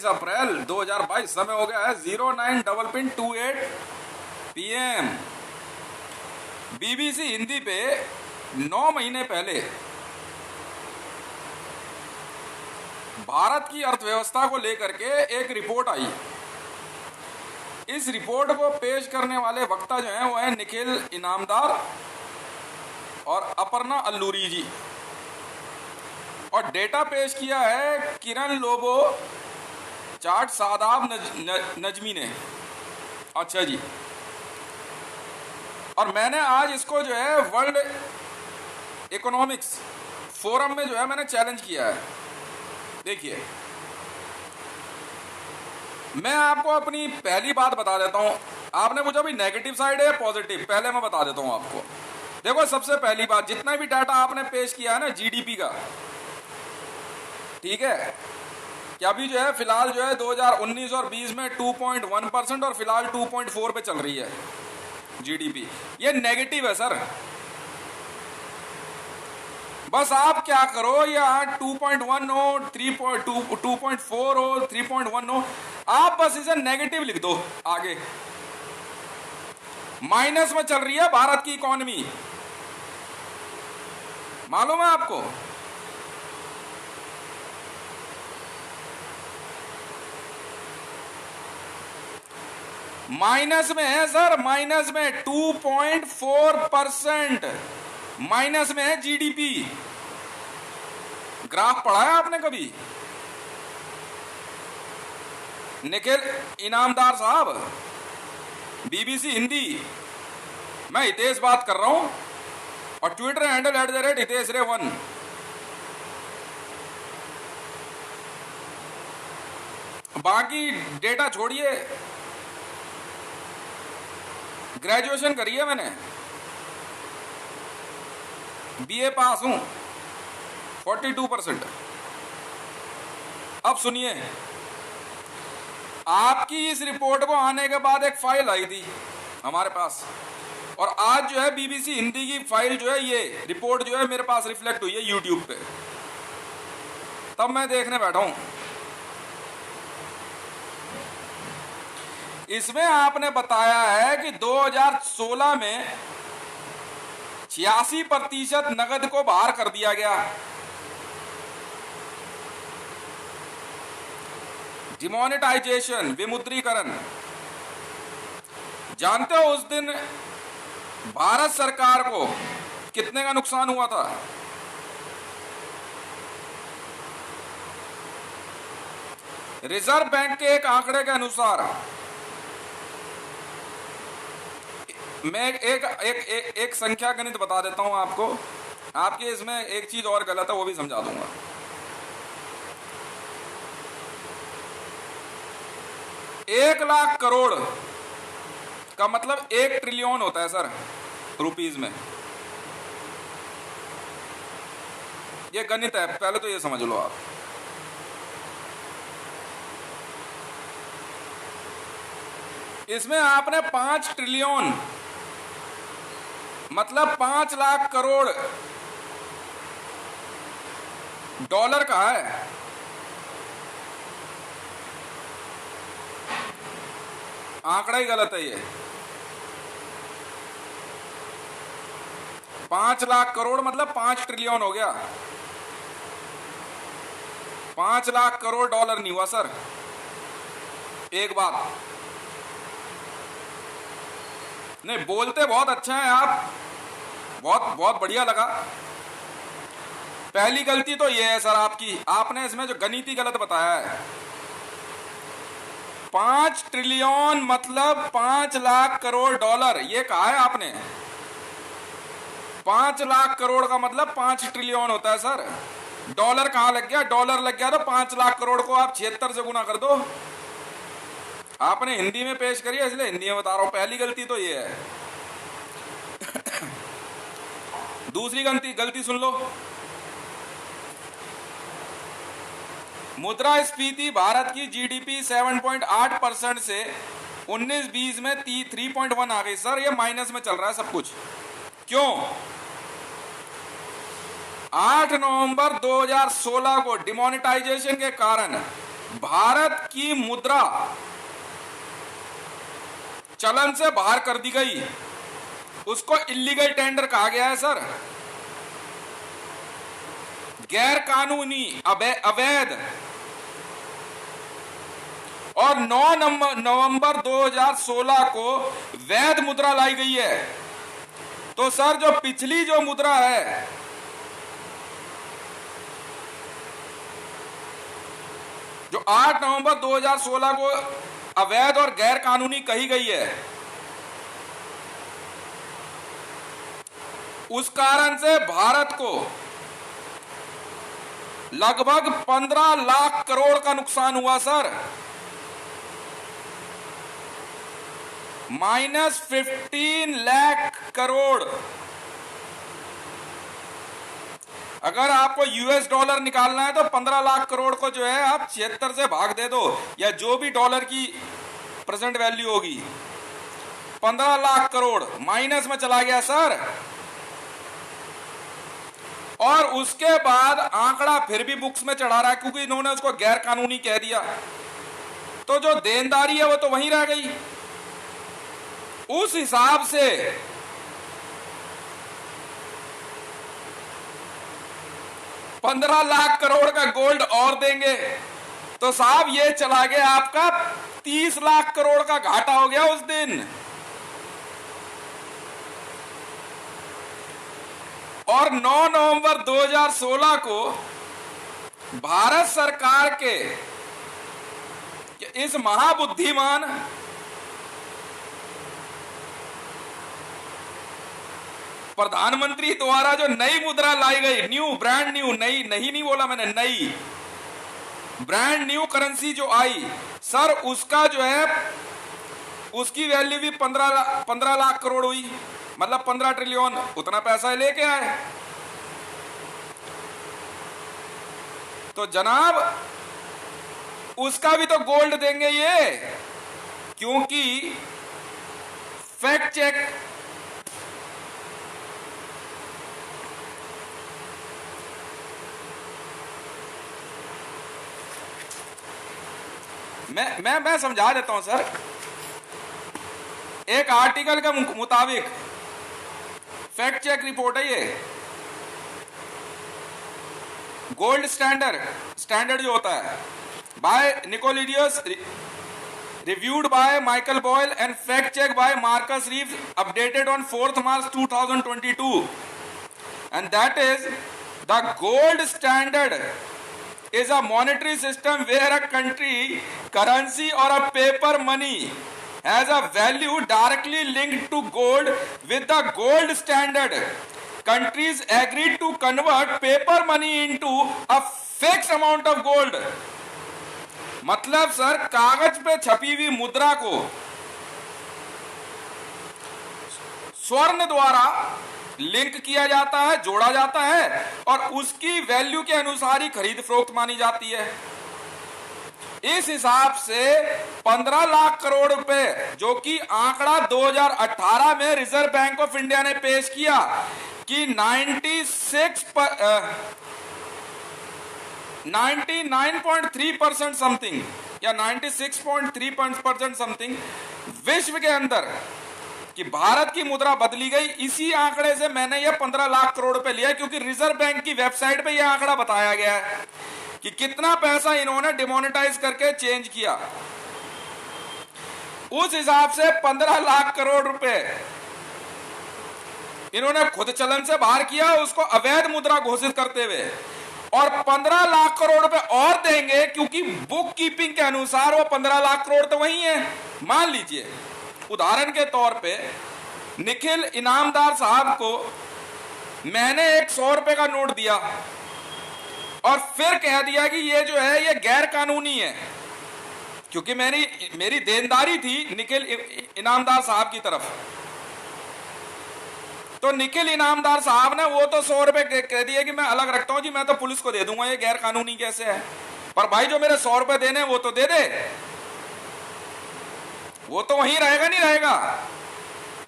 अप्रैल 2022, समय हो गया है 09:28 PM। BBC हिंदी पे 9 महीने पहले भारत की अर्थव्यवस्था को लेकर के एक रिपोर्ट आई। इस रिपोर्ट को पेश करने वाले वक्ता जो हैं वो हैं निखिल इनामदार और अपर्णा अल्लूरी जी, और डेटा पेश किया है किरण लोबो चाट सादाब नजमी ने। अच्छा जी, और मैंने आज इसको जो है वर्ल्ड इकोनॉमिक्स फोरम में जो है मैंने चैलेंज किया है। देखिए, मैं आपको अपनी पहली बात बता देता हूं। आपने पूछा भाई नेगेटिव साइड है या पॉजिटिव, पहले मैं बता देता हूं आपको। देखो, सबसे पहली बात, जितना भी डाटा आपने पेश किया है ना जीडीपी का, ठीक है, कि अभी जो है फिलहाल जो है 2019 और 20 में 2.1% और फिलहाल 2.4 पे चल रही है जीडीपी, ये नेगेटिव है सर। बस आप क्या करो, या 2.1 हो, 2.4 हो, 3.1 हो, आप बस इसे नेगेटिव लिख दो। आगे माइनस में चल रही है भारत की इकोनॉमी, मालूम है आपको? माइनस में है सर, माइनस में 2.4% माइनस में है जीडीपी। ग्राफ पढ़ा है आपने कभी? निखिल इनामदार साहब, बीबीसी हिंदी, मैं हितेश बात कर रहा हूं, और ट्विटर हैंडल @हितेश रे 1। बाकी डेटा छोड़िए, ग्रेजुएशन करी है मैंने, बीए पास हूं, 42%। अब सुनिए, आपकी इस रिपोर्ट को आने के बाद एक फाइल आई थी हमारे पास, और आज जो है बीबीसी हिंदी की फाइल जो है, ये रिपोर्ट जो है मेरे पास रिफ्लेक्ट हुई है यूट्यूब पे, तब मैं देखने बैठा हूं। इसमें आपने बताया है कि 2016 में 86% नगद को बाहर कर दिया गया। डिमोनेटाइजेशन, विमुद्रीकरण। जानते हो उस दिन भारत सरकार को कितने का नुकसान हुआ था? रिजर्व बैंक के एक आंकड़े के अनुसार, मैं एक संख्या गणित बता देता हूं आपको, आपके इसमें एक चीज और गलत है वो भी समझा दूंगा। 1,00,000 करोड़ का मतलब 1 ट्रिलियन होता है सर, रुपीज में। ये गणित है, पहले तो ये समझ लो आप। इसमें आपने 5 ट्रिलियन मतलब 5,00,000 करोड़ डॉलर का है। आंकड़ा ही गलत है ये। 5,00,000 करोड़ मतलब 5 ट्रिलियन हो गया। 5,00,000 करोड़ डॉलर नहीं हुआ सर। एक बात, नहीं बोलते बहुत अच्छा है आप, बहुत बहुत बढ़िया लगा। पहली गलती तो ये है सर आपकी, आपने इसमें जो गणित ही गलत बताया है। 5 ट्रिलियन मतलब 5,00,000 करोड़ डॉलर, ये कहा है आपने। 5,00,000 करोड़ का मतलब 5 ट्रिलियन होता है सर। डॉलर कहां लग गया? डॉलर लग गया तो 5,00,000 करोड़ को आप 76 से गुना कर दो। आपने हिंदी में पेश करी है इसलिए हिंदी में बता रहा हूं। पहली गलती तो ये है। दूसरी गलती सुन लो। मुद्रास्फीति भारत की जीडीपी 7.8% से 19-20 में 3.1 आ गई सर। ये माइनस में चल रहा है सब कुछ। क्यों? 8 नवंबर 2016 को डिमोनेटाइजेशन के कारण भारत की मुद्रा चलन से बाहर कर दी गई, उसको इल्लीगल टेंडर कहा गया है सर। गैर कानूनी, अवैध। और 9 नवंबर 2016 को वैध मुद्रा लाई गई है। तो सर जो पिछली जो मुद्रा है, जो 8 नवंबर 2016 को अवैध और गैर कानूनी कही गई है, उस कारण से भारत को लगभग 15 लाख करोड़ का नुकसान हुआ सर। -15 लाख करोड़। अगर आपको यूएस डॉलर निकालना है तो 15 लाख करोड़ को जो है आप 76 से भाग दे दो, या जो भी डॉलर की प्रेजेंट वैल्यू होगी, 15 लाख करोड़ माइनस में चला गया सर। और उसके बाद आंकड़ा फिर भी बुक्स में चढ़ा रहा है, क्योंकि इन्होंने उसको गैर कानूनी कह दिया। तो जो देनदारी है वो तो वहीं रह गई। उस हिसाब से $15 लाख करोड़ का गोल्ड और देंगे तो साहब ये चला गया आपका 30 लाख करोड़ का घाटा हो गया उस दिन। और 9 नवंबर 2016 को भारत सरकार के इस महाबुद्धिमान प्रधानमंत्री द्वारा जो नई मुद्रा लाई गई, ब्रांड न्यू, नई नहीं बोला मैंने, नई ब्रांड न्यू करेंसी जो आई सर, उसका जो है उसकी वैल्यू भी 15 लाख करोड़ हुई, मतलब 15 ट्रिलियन। उतना पैसा लेके आए। तो जनाब उसका भी तो गोल्ड देंगे ये, क्योंकि फैक्ट चेक मैं समझा देता हूं सर। एक आर्टिकल के मुताबिक फैक्ट चेक रिपोर्ट है ये, गोल्ड स्टैंडर्ड जो होता है by Nicolidius, reviewed by Michael Boyle and fact check by Marcus Reeves, updated on 4 March 2022, and that is the gold standard is a monetary system where a country currency or a paper money has a value directly linked to gold. With the gold standard, countries agreed to convert paper money into a fixed amount of gold. मतलब sir कागज पे छपी हुई मुद्रा को स्वर्ण द्वारा link किया जाता है, जोड़ा जाता है, और उसकी वैल्यू के अनुसार ही खरीद फरोख्त मानी जाती है। इस हिसाब से 15 लाख करोड़ रुपए, जो कि आंकड़ा 2018 में रिजर्व बैंक ऑफ इंडिया ने पेश किया कि 99.3% समथिंग या 96.3% समथिंग विश्व के अंदर कि भारत की मुद्रा बदली गई। इसी आंकड़े से मैंने यह 15 लाख करोड़ रुपए लिया, क्योंकि रिजर्व बैंक की वेबसाइट पे यह आंकड़ा बताया गया है कि कितना पैसा इन्होंने डिमोनेटाइज करके चेंज किया। उस हिसाब से 15 लाख करोड़ रुपए इन्होंने खुद चलन से बाहर किया, उसको अवैध मुद्रा घोषित करते हुए, और 15 लाख करोड़ रुपए और देंगे, क्योंकि बुक कीपिंग के अनुसार वो 15 लाख करोड़ तो वही है। मान लीजिए उदाहरण के तौर पे निखिल इनामदार साहब को मैंने एक 100 रुपए का नोट दिया और फिर कह दिया कि ये जो है ये गैर कानूनी है, क्योंकि मेरी देनदारी थी निखिल इनामदार साहब की तरफ। तो निखिल इनामदार साहब ने वो तो 100 रुपए कह दिए कि मैं अलग रखता हूं जी, मैं तो पुलिस को दे दूंगा, ये गैर कानूनी कैसे है। पर भाई जो मेरे 100 रुपए देने वो तो दे दे, वो तो वहीं रहेगा नहीं रहेगा।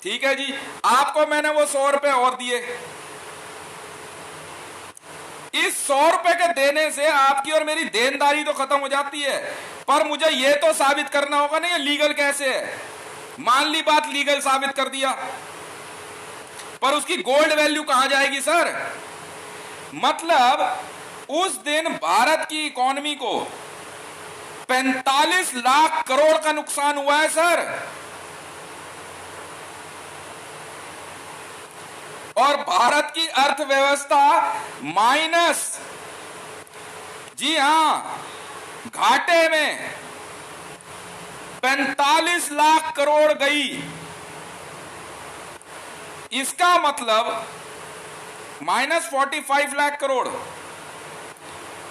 ठीक है जी, आपको मैंने वो 100 रुपए और दिए, इस 100 रुपए के देने से आपकी और मेरी देनदारी तो खत्म हो जाती है, पर मुझे यह तो साबित करना होगा ना ये लीगल कैसे है। मान ली बात लीगल साबित कर दिया, पर उसकी गोल्ड वैल्यू कहां जाएगी सर? मतलब उस दिन भारत की इकोनॉमी को 45 लाख करोड़ का नुकसान हुआ है सर। और भारत की अर्थव्यवस्था माइनस, जी हां, घाटे में 45 लाख करोड़ गई। इसका मतलब -45 लाख करोड़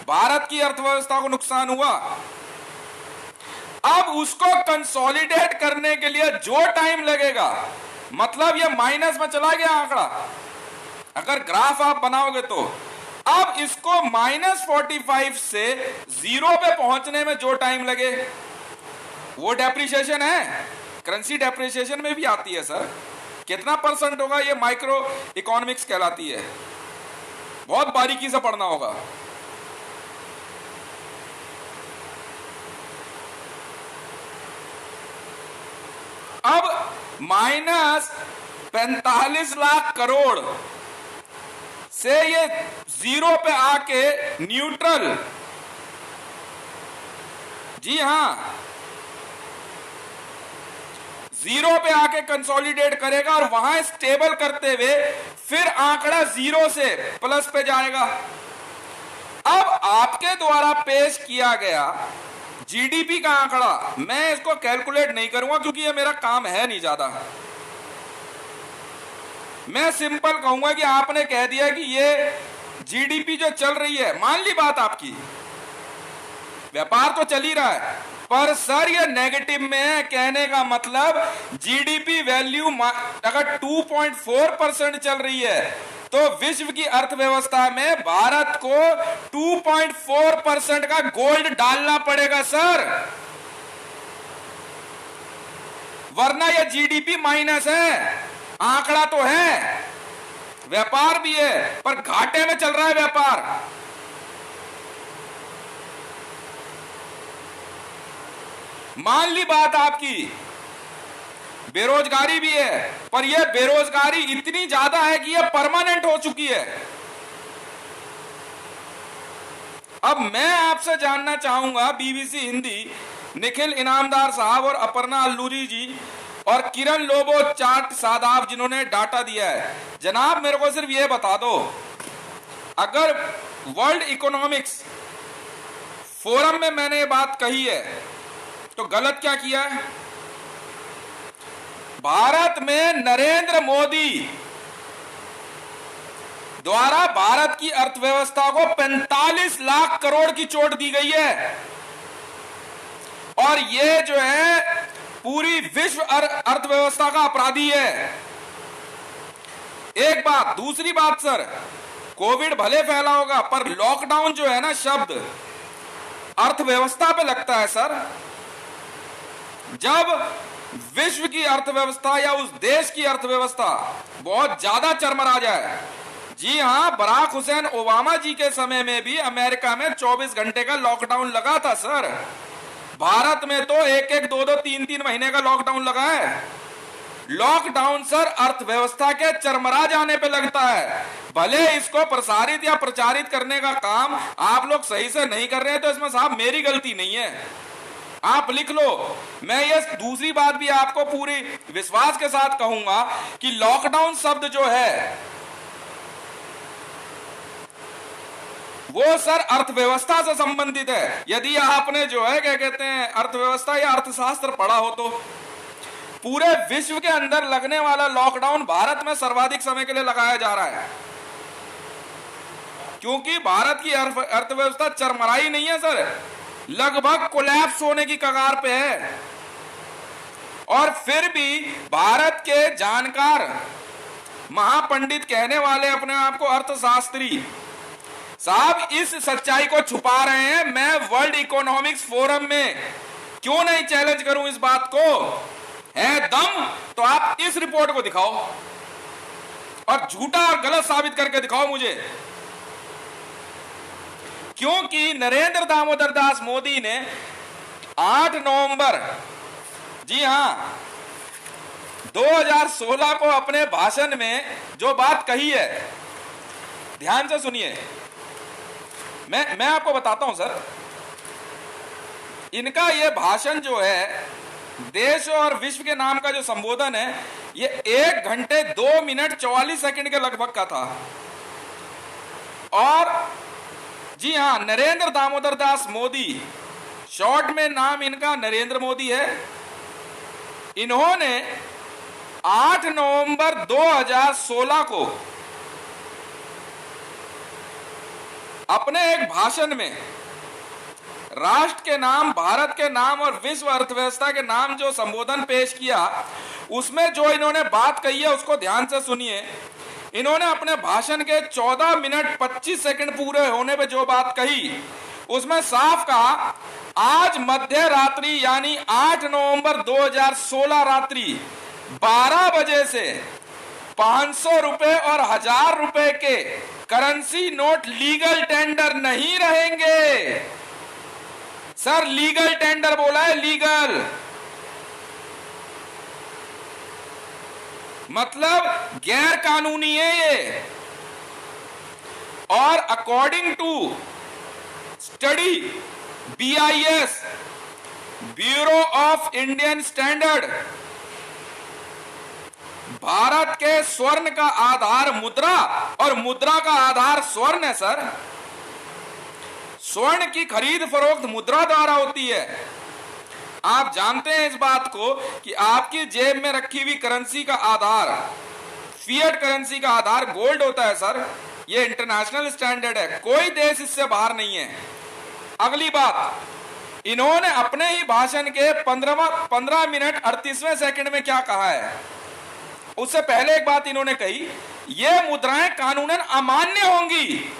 भारत की अर्थव्यवस्था को नुकसान हुआ। अब उसको कंसोलिडेट करने के लिए जो टाइम लगेगा, मतलब ये माइनस में चला गया आंकड़ा, अगर ग्राफ आप बनाओगे तो अब इसको -45 से 0 पे पहुंचने में जो टाइम लगे वो डेप्रिसिएशन है। करेंसी डेप्रिसिएशन में भी आती है सर। कितना % होगा ये माइक्रो इकोनॉमिक्स कहलाती है, बहुत बारीकी से पढ़ना होगा। अब -45 लाख करोड़ से ये 0 पे आके न्यूट्रल, जी हां, 0 पे आके कंसोलिडेट करेगा और वहां स्टेबल करते हुए फिर आंकड़ा 0 से प्लस पे जाएगा। अब आपके द्वारा पेश किया गया जीडीपी का आंकड़ा, मैं इसको कैलकुलेट नहीं करूंगा क्योंकि ये मेरा काम है नहीं ज्यादा। मैं सिंपल कहूंगा कि आपने कह दिया कि ये जीडीपी जो चल रही है, मान ली बात आपकी, व्यापार तो चल ही रहा है, पर सर ये नेगेटिव में है। कहने का मतलब जीडीपी वैल्यू अगर 2.4% चल रही है तो विश्व की अर्थव्यवस्था में भारत को 2.4% का गोल्ड डालना पड़ेगा सर, वरना यह जीडीपी माइनस है। आंकड़ा तो है, व्यापार भी है, पर घाटे में चल रहा है व्यापार। मान ली बात आपकी, बेरोजगारी भी है, पर यह बेरोजगारी इतनी ज्यादा है कि यह परमानेंट हो चुकी है। अब मैं आपसे जानना चाहूंगा, बीबीसी हिंदी, निखिल इनामदार साहब और अपर्णा अल्लूरी जी और किरण लोबो चाट सादाब जिन्होंने डाटा दिया है, जनाब मेरे को सिर्फ यह बता दो, अगर वर्ल्ड इकोनॉमिक्स फोरम में मैंने ये बात कही है तो गलत क्या किया है? भारत में नरेंद्र मोदी द्वारा भारत की अर्थव्यवस्था को 45 लाख करोड़ की चोट दी गई है, और ये जो है पूरी विश्व अर्थव्यवस्था का अपराधी है। एक बात, दूसरी बात सर, कोविड भले फैला होगा पर लॉकडाउन जो है ना शब्द अर्थव्यवस्था पे लगता है सर। जब विश्व की अर्थव्यवस्था या उस देश की अर्थव्यवस्था बहुत ज्यादा चरमरा जाए, जी हां, बराक हुसैन ओबामा जी के समय में भी अमेरिका में 24 घंटे का लॉकडाउन लगा था सर। भारत में तो 1-1, 2-2, 3-3 महीने का लॉकडाउन लगा है। लॉकडाउन सर अर्थव्यवस्था के चरमरा जाने पे लगता है। भले इसको प्रसारित या प्रचारित करने का काम आप लोग सही से नहीं कर रहे हैं तो इसमें साहब मेरी गलती नहीं है, आप लिख लो। मैं ये दूसरी बात भी आपको पूरी विश्वास के साथ कहूंगा कि लॉकडाउन शब्द जो है वो सर अर्थव्यवस्था से संबंधित है। यदि आपने जो है क्या कहते हैं अर्थव्यवस्था या अर्थशास्त्र पढ़ा हो तो पूरे विश्व के अंदर लगने वाला लॉकडाउन भारत में सर्वाधिक समय के लिए लगाया जा रहा है, क्योंकि भारत की अर्थव्यवस्था चरमराई नहीं है सर, लगभग कोलैप्स होने की कगार पे है। और फिर भी भारत के जानकार महापंडित कहने वाले अपने आप को अर्थशास्त्री साहब इस सच्चाई को छुपा रहे हैं। मैं वर्ल्ड इकोनॉमिक्स फोरम में क्यों नहीं चैलेंज करूं इस बात को? है दम तो आप इस रिपोर्ट को दिखाओ और झूठा और गलत साबित करके दिखाओ मुझे। क्योंकि नरेंद्र दामोदर दास मोदी ने 8 नवंबर, जी हां, 2016 को अपने भाषण में जो बात कही है, ध्यान से सुनिए, मैं आपको बताता हूं सर। इनका यह भाषण जो है, देश और विश्व के नाम का जो संबोधन है, ये 1 घंटे 2 मिनट 44 सेकंड के लगभग का था। और जी हां, नरेंद्र दामोदर दास मोदी, शॉर्ट में नाम इनका नरेंद्र मोदी है। इन्होंने 8 नवंबर 2016 को अपने एक भाषण में राष्ट्र के नाम, भारत के नाम और विश्व अर्थव्यवस्था के नाम जो संबोधन पेश किया, उसमें जो इन्होंने बात कही है उसको ध्यान से सुनिए। इन्होंने अपने भाषण के 14 मिनट 25 सेकंड पूरे होने पे जो बात कही, उसमें साफ कहा, आज मध्य रात्रि यानी 8 नवंबर 2016 रात्रि 12 बजे से 500 रुपए और 1000 रुपए के करेंसी नोट लीगल टेंडर नहीं रहेंगे। सर, लीगल टेंडर बोला है, लीगल मतलब गैर कानूनी है ये। और according to study BIS, bureau of Indian standard, Bharat के स्वर्ण का आधार मुद्रा और मुद्रा का आधार स्वर्ण है सर। स्वर्ण की खरीद फरोख्त मुद्रा द्वारा होती है। आप जानते हैं इस बात को कि आपकी जेब में रखी हुई करेंसी का आधार, फिएट करेंसी का आधार गोल्ड होता है सर। यह इंटरनेशनल स्टैंडर्ड है, कोई देश इससे बाहर नहीं है। अगली बात, इन्होंने अपने ही भाषण के 15 मिनट 38वें सेकंड में क्या कहा है, उससे पहले एक बात इन्होंने कही, ये मुद्राएं कानूनन अमान्य होंगी।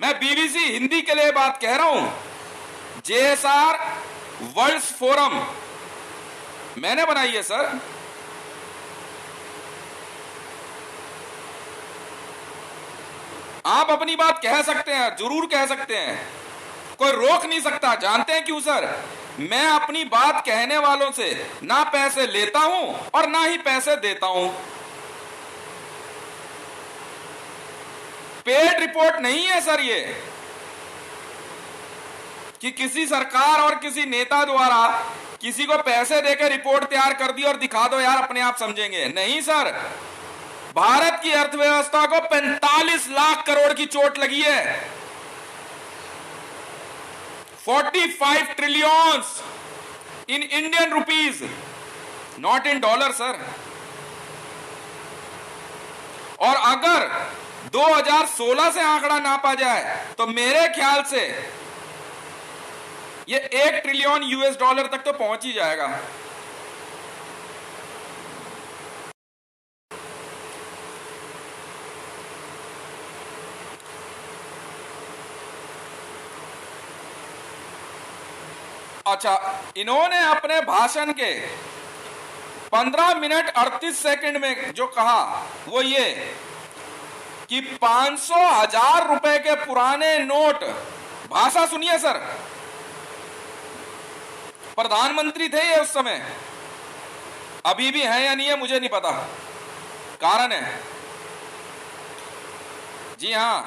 मैं BBC हिंदी के लिए बात कह रहा हूं। JSR वर्ल्ड फोरम मैंने बनाई है सर। आप अपनी बात कह सकते हैं, जरूर कह सकते हैं, कोई रोक नहीं सकता। जानते हैं क्यों सर? मैं अपनी बात कहने वालों से ना पैसे लेता हूं और ना ही पैसे देता हूं। पेड रिपोर्ट नहीं है सर ये, कि किसी सरकार और किसी नेता द्वारा किसी को पैसे देकर रिपोर्ट तैयार कर दी और दिखा दो यार, अपने आप समझेंगे। नहीं सर, भारत की अर्थव्यवस्था को 45 लाख करोड़ की चोट लगी है। 45 trillion in Indian rupees, not in dollar sir. और अगर 2016 से आंकड़ा नापा जाए तो मेरे ख्याल से ये 1 ट्रिलियन US डॉलर तक तो पहुंच ही जाएगा। अच्छा, इन्होंने अपने भाषण के 15 मिनट 38 सेकंड में जो कहा वो ये कि 500,000 रुपए के पुराने नोट, भाषा सुनिए सर, प्रधानमंत्री थे ये उस समय, अभी भी हैं या नहीं है मुझे नहीं पता, कारण है, जी हां,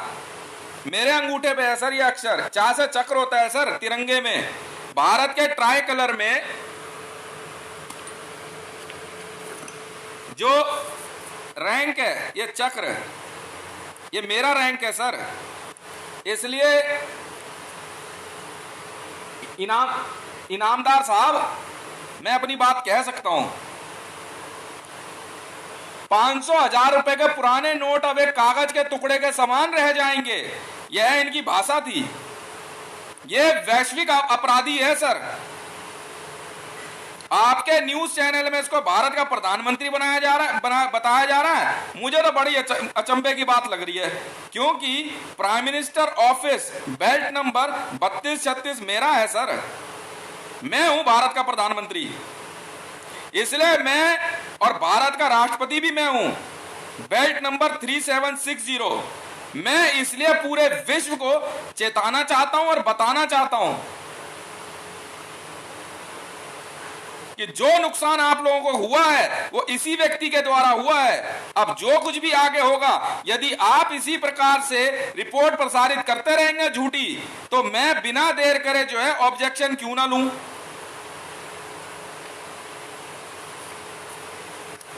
मेरे अंगूठे पे है सर ये अक्षर, चा से चक्र होता है सर तिरंगे में, भारत के ट्राई कलर में जो रैंक है ये चक्र, ये मेरा रैंक है सर। इसलिए इनामदार साहब, मैं अपनी बात कह सकता हूं। 500,000 रुपए के पुराने नोट अब एक कागज के टुकड़े के समान रह जाएंगे, यह इनकी भाषा थी। यह वैश्विक अपराधी है सर। आपके न्यूज चैनल में इसको भारत का प्रधानमंत्री बताया जा रहा है। मुझे तो बड़ी अचंभे की बात लग रही है, क्योंकि prime minister office belt number 3236 मेरा है सर। मैं हूं भारत का प्रधानमंत्री, इसलिए मैं और भारत का राष्ट्रपति भी मैं हूं। बेल्ट नंबर 3760 मैं इसलिए पूरे विश्व को चेताना चाहता हूं और बताना चाहता हूं कि जो नुकसान आप लोगों को हुआ है वो इसी व्यक्ति के द्वारा हुआ है। अब जो कुछ भी आगे होगा, यदि आप इसी प्रकार से रिपोर्ट प्रसारित करते रहेंगे झूठी, तो मैं बिना देर करे जो है ऑब्जेक्शन क्यों ना लूं।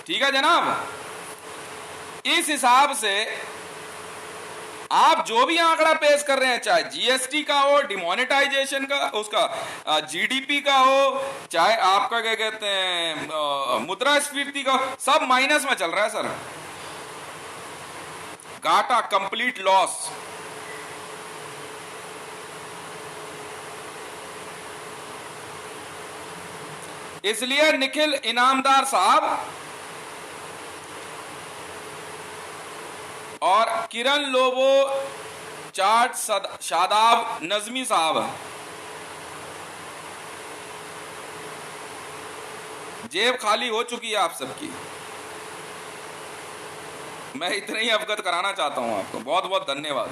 ठीक है जनाब, इस हिसाब से आप जो भी आंकड़ा पेश कर रहे हैं, चाहे जीएसटी का हो, डिमोनेटाइजेशन का, उसका जीडीपी का हो, चाहे आपका क्या कहते हैं मुद्रास्फीति का, सब माइनस में चल रहा है सर। घाटा, कंप्लीट लॉस। इसलिए निखिल इनामदार साहब और किरण लोबो चाट शादाब नजमी साहब, जेब खाली हो चुकी है आप सबकी। मैं इतना ही अवगत कराना चाहता हूं आपको। बहुत बहुत धन्यवाद।